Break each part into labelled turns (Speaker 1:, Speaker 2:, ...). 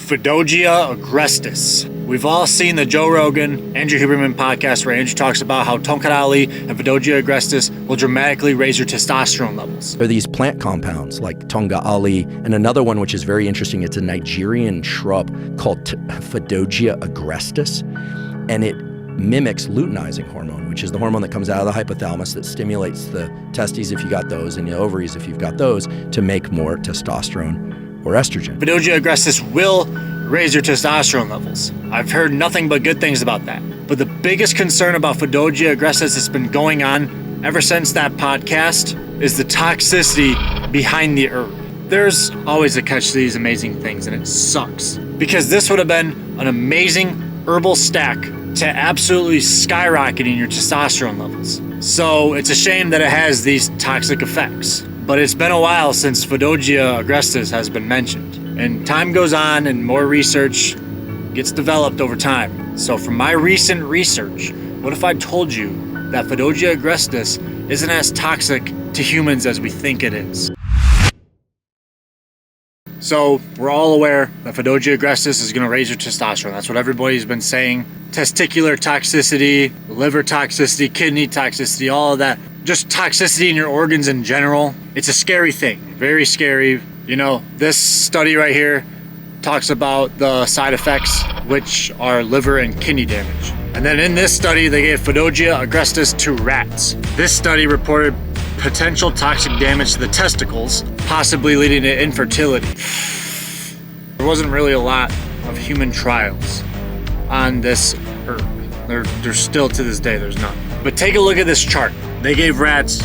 Speaker 1: Fadogia Agrestis. We've all seen the Joe Rogan, Andrew Huberman podcast where Andrew talks about how Tonkadali and Fadogia Agrestis will dramatically raise your testosterone levels.
Speaker 2: There are these plant compounds like Tonga Ali and another one which is very interesting. It's a Nigerian shrub called Fadogia Agrestis, and it mimics luteinizing hormone, which is the hormone that comes out of the hypothalamus that stimulates the testes if you got those and the ovaries if you've got those to make more testosterone or estrogen.
Speaker 1: Fadogia Agrestis will raise your testosterone levels. I've heard nothing but good things about that. But the biggest concern about Fadogia Agrestis that's been going on ever since that podcast is the toxicity behind the herb. There's always a catch to these amazing things, and it sucks. Because this would have been an amazing herbal stack to absolutely skyrocketing your testosterone levels. So it's a shame that it has these toxic effects. But it's been a while since Fadogia Agrestis has been mentioned. And time goes on and more research gets developed over time. So from my recent research, what if I told you that Fadogia Agrestis isn't as toxic to humans as we think it is? So we're all aware that Fadogia Agrestis is going to raise your testosterone. That's what everybody's been saying. Testicular toxicity, liver toxicity, kidney toxicity, all of that. Just toxicity in your organs in general. It's a scary thing, very scary. You know, this study right here talks about the side effects, which are liver and kidney damage. And then in this study, they gave Fadogia Agrestis to rats. This study reported potential toxic damage to the testicles, possibly leading to infertility. There wasn't really a lot of human trials on this herb. There's still to this day, there's none. But take a look at this chart. They gave rats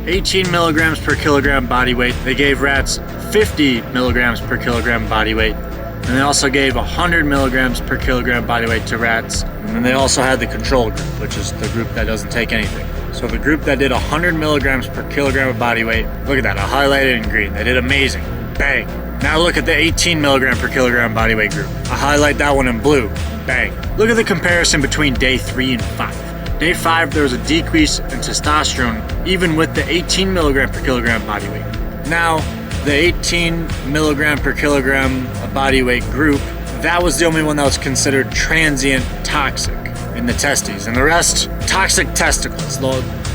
Speaker 1: 18 milligrams per kilogram body weight. They gave rats 50 milligrams per kilogram body weight. And they also gave 100 milligrams per kilogram body weight to rats. And then they also had the control group, which is the group that doesn't take anything. So the group that did 100 milligrams per kilogram of body weight, look at that, I highlighted in green. They did amazing. Bang. Now look at the 18 milligram per kilogram body weight group. I highlight that one in blue. Bang. Look at the comparison between day 3 and 5. Day 5, there was a decrease in testosterone, even with the 18 milligram per kilogram body weight. Now, the 18 milligram per kilogram body weight group, that was the only one that was considered transient toxic in the testes, and the rest, toxic testicles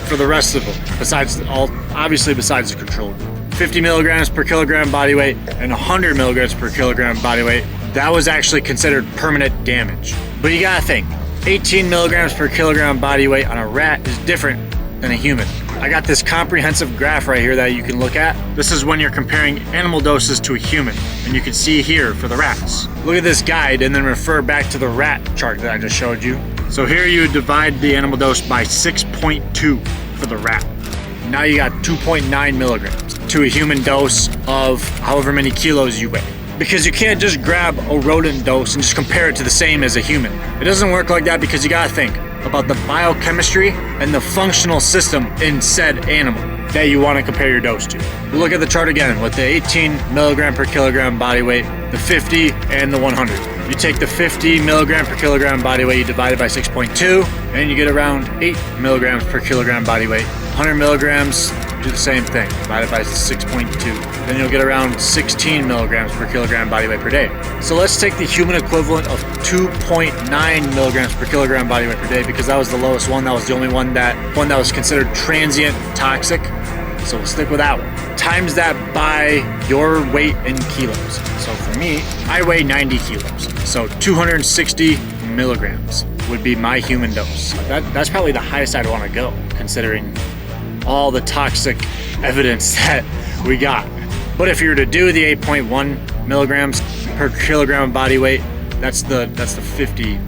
Speaker 1: for the rest of them, besides the control group. 50 milligrams per kilogram body weight and 100 milligrams per kilogram body weight, that was actually considered permanent damage. But you gotta think, 18 milligrams per kilogram body weight on a rat is different than a human. I got this comprehensive graph right here that you can look at. This is when you're comparing animal doses to a human, and you can see here for the rats. Look at this guide and then refer back to the rat chart that I just showed you. So here you divide the animal dose by 6.2 for the rat. Now you got 2.9 milligrams to a human dose of however many kilos you weigh. Because you can't just grab a rodent dose and just compare it to the same as a human. It doesn't work like that because you gotta think about the biochemistry and the functional system in said animal that you want to compare your dose to. Look at the chart again with the 18 milligram per kilogram body weight, the 50, and the 100. You take the 50 milligram per kilogram body weight, you divide it by 6.2, and you get around 8 milligrams per kilogram body weight. 100 milligrams, do the same thing, divided by 6.2. Then you'll get around 16 milligrams per kilogram body weight per day. So let's take the human equivalent of 2.9 milligrams per kilogram body weight per day because that was the lowest one. That was the only one that was considered transient toxic. So we'll stick with that one. Times that by your weight in kilos. So for me, I weigh 90 kilos. So 260 milligrams would be my human dose. That's probably the highest I'd want to go, considering all the toxic evidence that we got. But if you were to do the 8.1 milligrams per kilogram body weight, that's the 50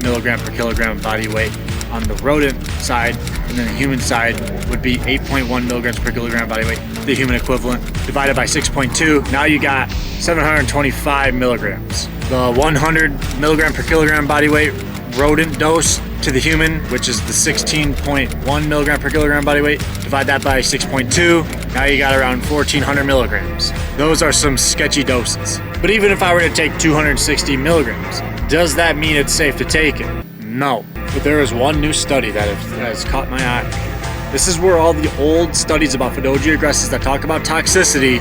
Speaker 1: milligram per kilogram body weight on the rodent side, and then the human side would be 8.1 milligrams per kilogram body weight, the human equivalent, divided by 6.2. Now you got 725 milligrams. The 100 milligram per kilogram body weight rodent dose to the human, which is the 16.1 milligram per kilogram body weight, divide that by 6.2, now you got around 1400 milligrams. Those are some sketchy doses. But even if I were to take 260 milligrams, does that mean it's safe to take it? No. But there is one new study that has caught my eye. This is where all the old studies about Fadogia Agrestis that talk about toxicity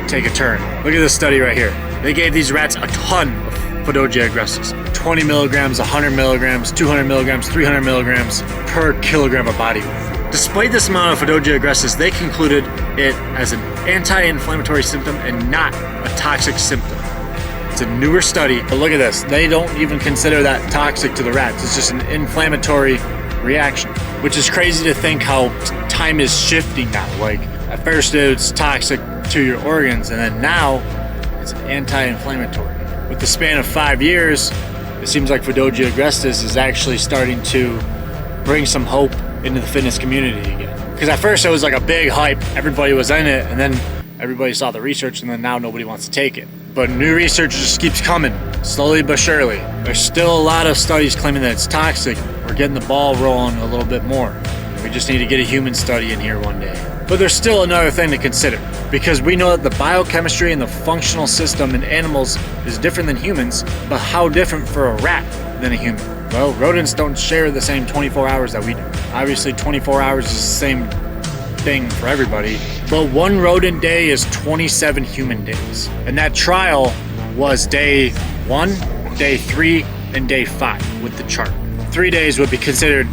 Speaker 1: take a turn. Look at this study right here. They gave these rats a ton of Fadogia Agrestis. 20 milligrams, 100 milligrams, 200 milligrams, 300 milligrams per kilogram of body weight. Despite this amount of Fadogia Agrestis, they concluded it as an anti-inflammatory symptom and not a toxic symptom. It's a newer study, but look at this. They don't even consider that toxic to the rats. It's just an inflammatory reaction, which is crazy to think how time is shifting now. Like, at first it was toxic to your organs, and then now it's anti-inflammatory. With the span of 5 years, it seems like Fadogia Agrestis is actually starting to bring some hope into the fitness community again. Because at first it was like a big hype, everybody was in it, and then everybody saw the research, and then now nobody wants to take it. But new research just keeps coming, slowly but surely. There's still a lot of studies claiming that it's toxic. We're getting the ball rolling a little bit more. We just need to get a human study in here one day. But there's still another thing to consider, because we know that the biochemistry and the functional system in animals is different than humans, but how different for a rat than a human? Well, rodents don't share the same 24 hours that we do. Obviously, 24 hours is the same thing for everybody, but one rodent day is 27 human days. And that trial was day 1, day 3, and day 5 with the chart. 3 days would be considered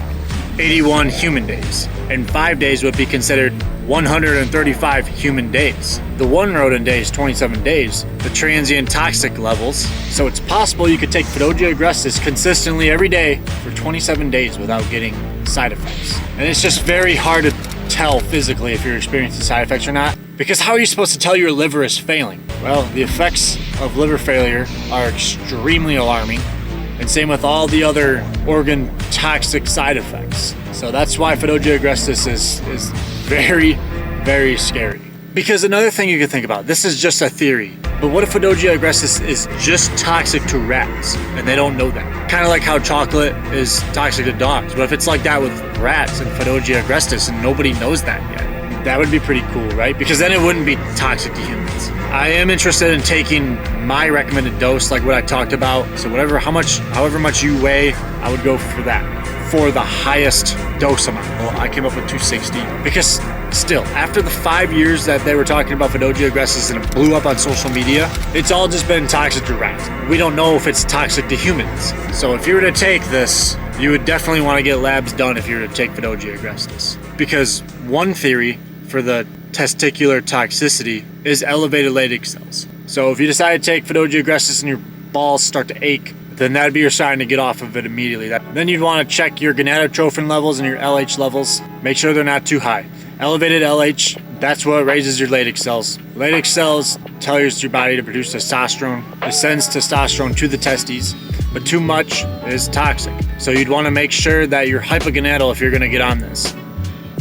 Speaker 1: 81 human days, and 5 days would be considered 135 human days. The one rodent day is 27 days, the transient toxic levels, so it's possible you could take Fadogia Agrestis consistently every day for 27 days without getting side effects. And it's just very hard to tell physically if you're experiencing side effects or not, because how are you supposed to tell your liver is failing? Well, the effects of liver failure are extremely alarming, and same with all the other organ toxic side effects. So that's why Fadogia Agrestis is very, very scary. Because another thing you can think about, this is just a theory, but what if Fadogia Agrestis is just toxic to rats and they don't know that? Kind of like how chocolate is toxic to dogs. But if it's like that with rats and Fadogia Agrestis and nobody knows that yet, that would be pretty cool, right? Because then it wouldn't be toxic to humans. I am interested in taking my recommended dose, like what I talked about. So however much you weigh, I would go for that, for the highest dose amount. Well, I came up with 260 because still, after the 5 years that they were talking about Fadogia Agrestis and it blew up on social media, it's all just been toxic to rats. We don't know if it's toxic to humans. So if you were to take this, you would definitely want to get labs done if you were to take Fadogia Agrestis. Because one theory for the testicular toxicity is elevated Leydig cells. So if you decide to take Fadogia Agrestis and your balls start to ache, then that'd be your sign to get off of it immediately. Then you'd want to check your gonadotrophin levels and your LH levels. Make sure they're not too high. Elevated LH, that's what raises your Leydig cells. Leydig cells tells your body to produce testosterone. It sends testosterone to the testes, but too much is toxic. So you'd want to make sure that you're hypogonadal if you're going to get on this.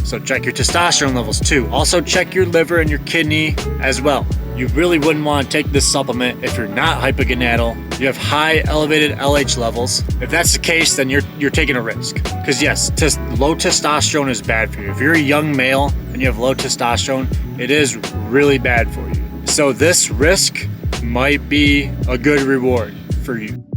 Speaker 1: So check your testosterone levels too. Also check your liver and your kidney as well. You really wouldn't want to take this supplement if you're not hypogonadal, you have high elevated LH levels. If that's the case, then you're taking a risk. Because yes, low testosterone is bad for you. If you're a young male and you have low testosterone, it is really bad for you. So this risk might be a good reward for you.